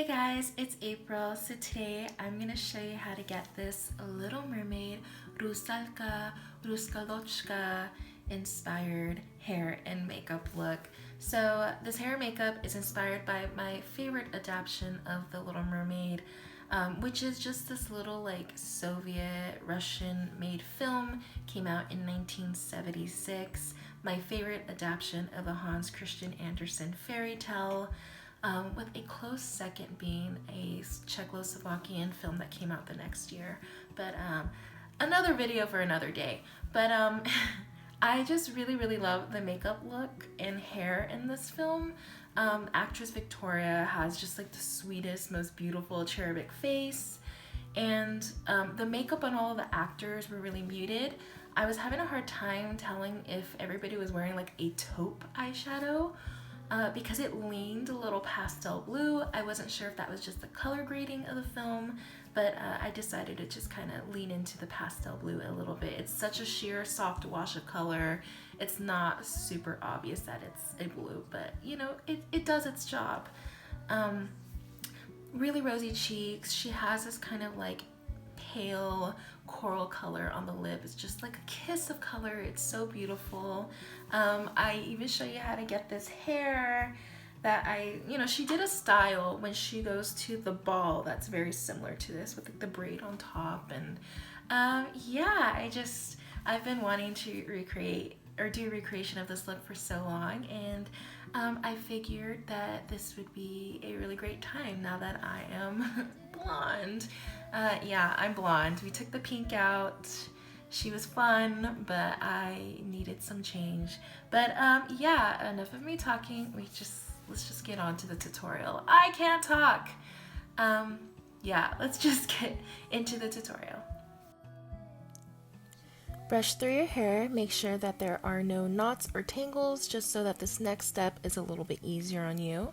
Hey guys, it's April. So today I'm going to show you how to get this Little Mermaid Rusalochka inspired hair and makeup look. So this hair and makeup is inspired by my favorite adaptation of the Little Mermaid, which is just this little like Soviet Russian made film. Came out in 1976. My favorite adaptation of a Hans Christian Andersen fairytale. With a close second being a Czechoslovakian film that came out the next year. But another video for another day. But I just really love the makeup look and hair in this film. Actress Victoria has just like the sweetest, most beautiful cherubic face. And the makeup on all of the actors were really muted. I was having a hard time telling if everybody was wearing like a taupe eyeshadow. Because it leaned a little pastel blue. I wasn't sure if that was just the color grading of the film, but I decided to just kind of lean into the pastel blue a little bit. It's such a sheer soft wash of color. It's not super obvious that it's a blue, but you know, it does its job. Really rosy cheeks. She has this kind of like pale coral color on the lip. It's just like a kiss of color. It's so beautiful. I even show you how to get this hair that she did a style when she goes to the ball that's very similar to this with like the braid on top. And yeah, I've been wanting to recreate or do a recreation of this look for so long, and I figured that this would be a really great time now that I am blonde. Yeah, I'm blonde. We took the pink out. She was fun, but I needed some change. But yeah, enough of me talking. Let's just get on to the tutorial. I can't talk. Yeah, let's just get into the tutorial. Brush through your hair, make sure that there are no knots or tangles, just so that this next step is a little bit easier on you.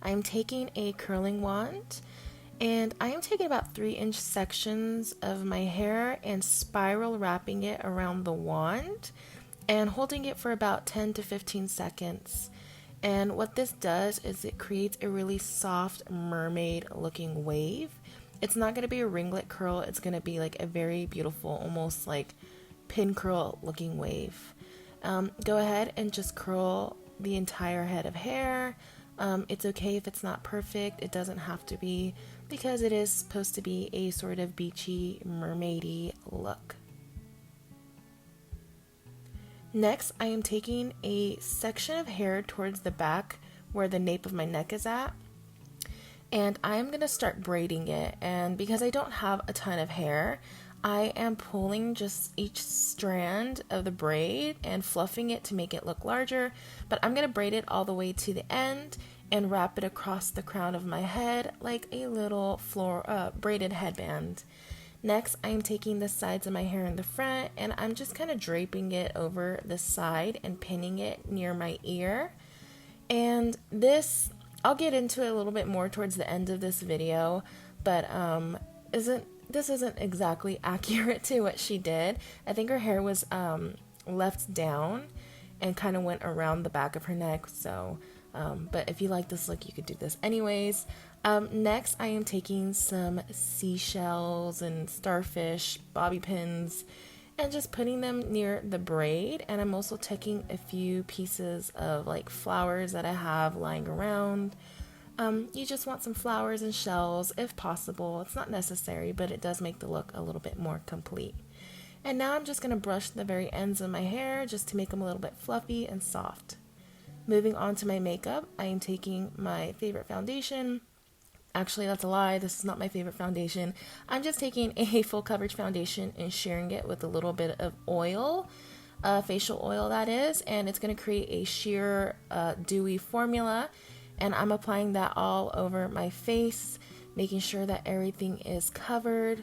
I'm taking a curling wand, and I am taking about 3-inch sections of my hair and spiral wrapping it around the wand and holding it for about 10 to 15 seconds. And what this does is it creates a really soft mermaid looking wave. It's not going to be a ringlet curl, it's going to be like a very beautiful, almost like pin curl looking wave. Go ahead and just curl the entire head of hair. It's okay if it's not perfect, it doesn't have to be, because it is supposed to be a sort of beachy, mermaidy look. Next, I am taking a section of hair towards the back where the nape of my neck is at, and I'm going to start braiding it. And because I don't have a ton of hair, I am pulling just each strand of the braid and fluffing it to make it look larger, but I'm going to braid it all the way to the end and wrap it across the crown of my head like a little braided headband. Next, I'm taking the sides of my hair in the front, and I'm just kind of draping it over the side and pinning it near my ear. And this, I'll get into it a little bit more towards the end of this video, but this isn't exactly accurate to what she did. I think her hair was left down and kind of went around the back of her neck, so but if you like this look, you could do this anyways. Next, I am taking some seashells and starfish bobby pins and just putting them near the braid, and I'm also taking a few pieces of like flowers that I have lying around. You just want some flowers and shells if possible. It's not necessary, but it does make the look a little bit more complete. And now I'm just going to brush the very ends of my hair just to make them a little bit fluffy and soft. Moving on to my makeup, I am taking my favorite foundation. Actually, that's a lie. This is not my favorite foundation. I'm just taking a full coverage foundation and sharing it with a little bit of oil, facial oil that is, and it's going to create a sheer dewy formula. And I'm applying that all over my face, making sure that everything is covered.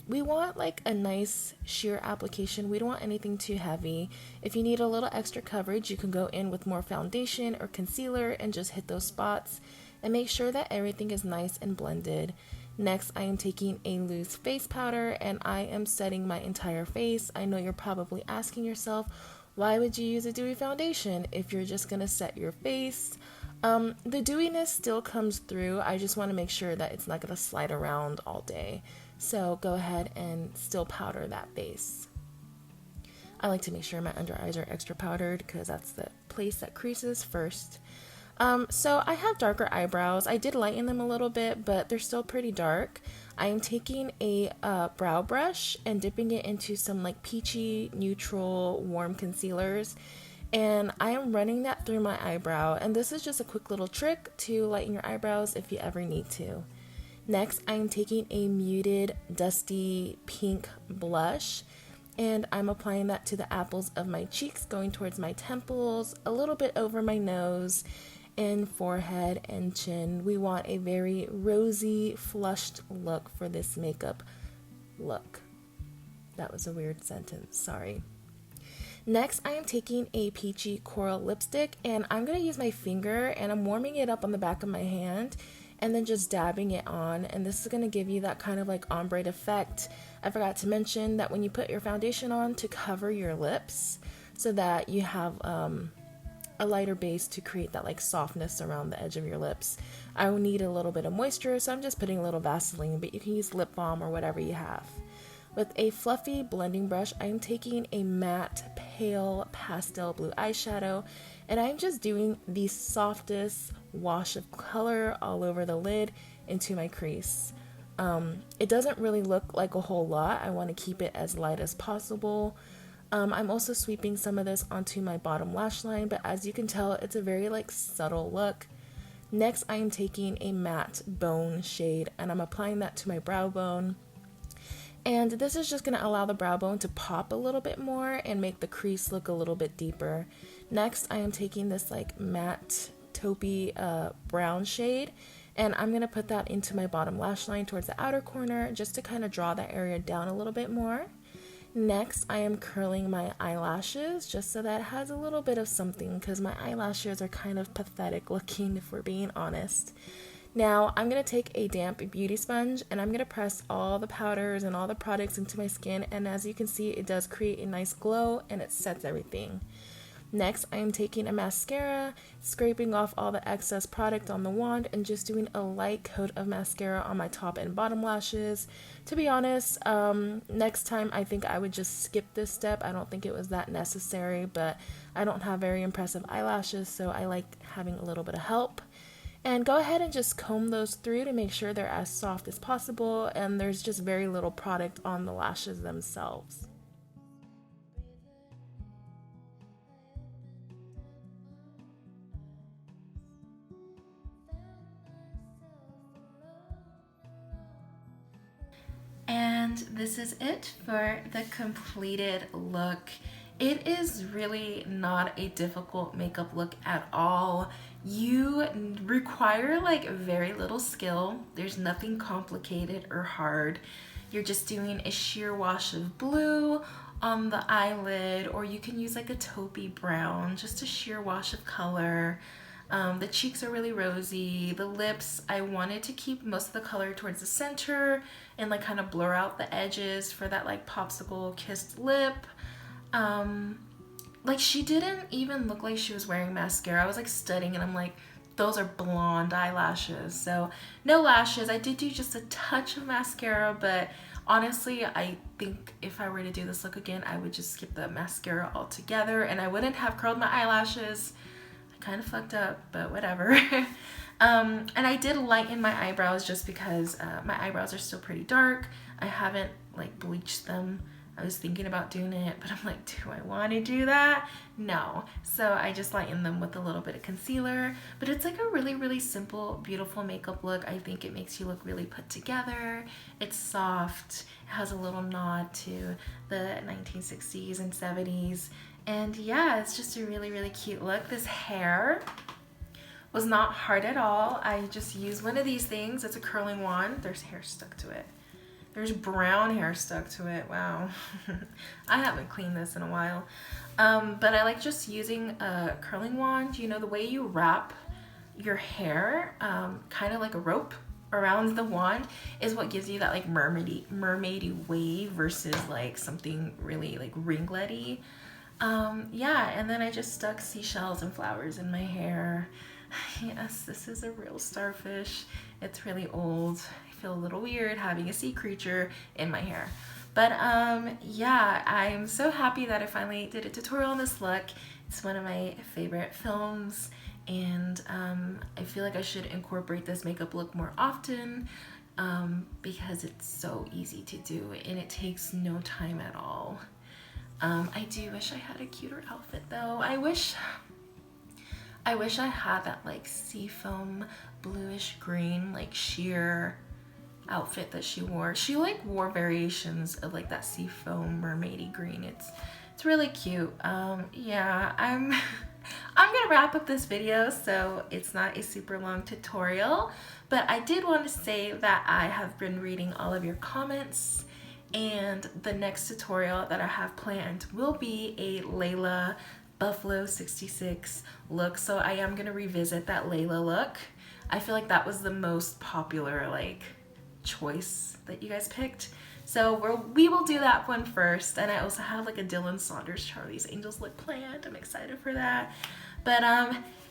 We want like a nice sheer application. We don't want anything too heavy. If you need a little extra coverage, you can go in with more foundation or concealer and just hit those spots and make sure that everything is nice and blended. Next, I am taking a loose face powder and I am setting my entire face. I know you're probably asking yourself, why would you use a dewy foundation if you're just gonna set your face? The dewiness still comes through. I just want to make sure that it's not going to slide around all day. So go ahead and still powder that base. I like to make sure my under eyes are extra powdered because that's the place that creases first. So I have darker eyebrows. I did lighten them a little bit, but they're still pretty dark. I am taking a brow brush and dipping it into some like peachy, neutral, warm concealers. And I am running that through my eyebrow. And this is just a quick little trick to lighten your eyebrows if you ever need to. Next, I am taking a muted, dusty pink blush. And I'm applying that to the apples of my cheeks, going towards my temples, a little bit over my nose, and forehead and chin. We want a very rosy, flushed look for this makeup look. That was a weird sentence, sorry. Next, I am taking a peachy coral lipstick, and I'm going to use my finger, and I'm warming it up on the back of my hand, and then just dabbing it on. And this is going to give you that kind of like ombre effect. I forgot to mention that when you put your foundation on, to cover your lips so that you have a lighter base to create that like softness around the edge of your lips. I will need a little bit of moisture, so I'm just putting a little Vaseline, but you can use lip balm or whatever you have. With a fluffy blending brush, I am taking a matte pale pastel blue eyeshadow, and I'm just doing the softest wash of color all over the lid into my crease. It doesn't really look like a whole lot. I want to keep it as light as possible. I'm also sweeping some of this onto my bottom lash line, but as you can tell, it's a very like subtle look. Next, I am taking a matte bone shade, and I'm applying that to my brow bone. And this is just going to allow the brow bone to pop a little bit more and make the crease look a little bit deeper. Next, I am taking this like matte taupey brown shade, and I'm going to put that into my bottom lash line towards the outer corner just to kind of draw that area down a little bit more. Next, I am curling my eyelashes just so that it has a little bit of something, because my eyelashes are kind of pathetic looking if we're being honest. Now, I'm going to take a damp beauty sponge, and I'm going to press all the powders and all the products into my skin, and as you can see, it does create a nice glow and it sets everything. Next, I am taking a mascara, scraping off all the excess product on the wand, and just doing a light coat of mascara on my top and bottom lashes. To be honest, next time I think I would just skip this step. I don't think it was that necessary, but I don't have very impressive eyelashes, so I like having a little bit of help. And go ahead and just comb those through to make sure they're as soft as possible, and there's just very little product on the lashes themselves. And this is it for the completed look. It is really not a difficult makeup look at all. You require like very little skill. There's nothing complicated or hard. You're just doing a sheer wash of blue on the eyelid, or you can use like a taupey brown, just a sheer wash of color. The cheeks are really rosy. The lips, I wanted to keep most of the color towards the center and like kind of blur out the edges for that like popsicle kissed lip. Like she didn't even look like she was wearing mascara. I was like studying and I'm like, those are blonde eyelashes. So no lashes. I did do just a touch of mascara, but honestly, I think if I were to do this look again, I would just skip the mascara altogether and I wouldn't have curled my eyelashes. Kind of fucked up, but whatever. And I did lighten my eyebrows just because my eyebrows are still pretty dark. I haven't like bleached them. I was thinking about doing it, but I'm like, do I want to do that? No. So I just lightened them with a little bit of concealer, but it's like a really, really simple, beautiful makeup look. I think it makes you look really put together. It's soft. It has a little nod to the 1960s and 70s. And yeah, it's just a really, really cute look. This hair was not hard at all. I just used one of these things. It's a curling wand. There's hair stuck to it. There's brown hair stuck to it. Wow. I haven't cleaned this in a while. But I like just using a curling wand. You know, the way you wrap your hair, kind of like a rope around the wand, is what gives you that like mermaidy wave versus like something really like ringlety. Yeah, and then I just stuck seashells and flowers in my hair. Yes, this is a real starfish. It's really old. I feel a little weird having a sea creature in my hair. But yeah, I'm so happy that I finally did a tutorial on this look. It's one of my favorite films, and I feel like I should incorporate this makeup look more often because it's so easy to do and it takes no time at all. I do wish I had a cuter outfit though. I wish I had that like seafoam bluish green like sheer outfit that she wore. She like wore variations of like that seafoam mermaidy green. It's really cute. Yeah, I'm gonna wrap up this video so it's not a super long tutorial, but I did want to say that I have been reading all of your comments, and the next tutorial that I have planned will be a Layla Buffalo 66 look. So I am going to revisit that Layla look. I feel like that was the most popular like choice that you guys picked. So we will do that one first. And I also have like a Dylan Saunders Charlie's Angels look planned. I'm excited for that. But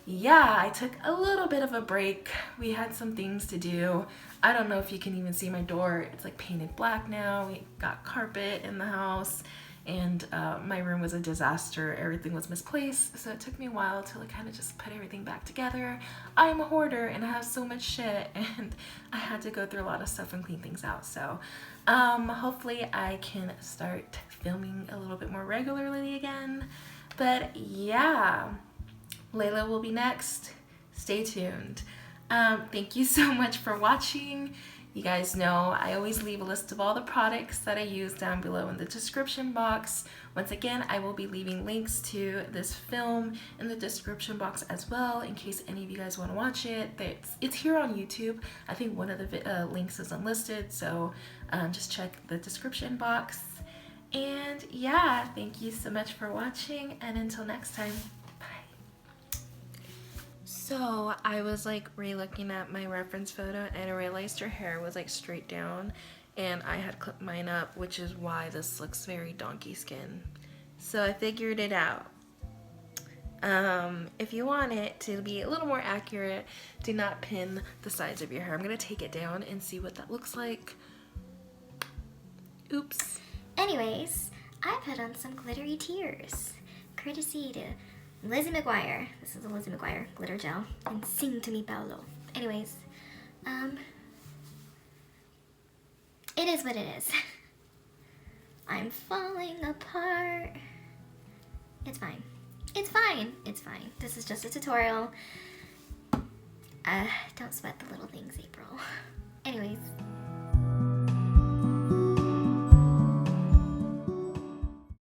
yeah, I took a little bit of a break. We had some things to do. I don't know if you can even see my door. It's like painted black now. We got carpet in the house, and my room was a disaster. Everything was misplaced, so it took me a while to like kind of just put everything back together. I'm a hoarder and I have so much shit, and I had to go through a lot of stuff and clean things out. So hopefully I can start filming a little bit more regularly again. But yeah, Layla will be next. Stay tuned. Thank you so much for watching. You guys know I always leave a list of all the products that I use down below in the description box. Once again, I will be leaving links to this film in the description box as well, in case any of you guys want to watch it. It's here on YouTube. I think one of the links is unlisted, so just check the description box. And yeah, thank you so much for watching, and until next time. So I was like re-looking at my reference photo and I realized her hair was like straight down, and I had clipped mine up, which is why this looks very donkey skin. So I figured it out. If you want it to be a little more accurate, do not pin the sides of your hair. I'm gonna take it down and see what that looks like. Oops. Anyways, I put on some glittery tears, courtesy to Lizzie McGuire. This is a Lizzie McGuire glitter gel. And Sing to Me Paolo. Anyways, it is what it is. I'm falling apart. It's fine. It's fine. It's fine. This is just a tutorial. Don't sweat the little things, April.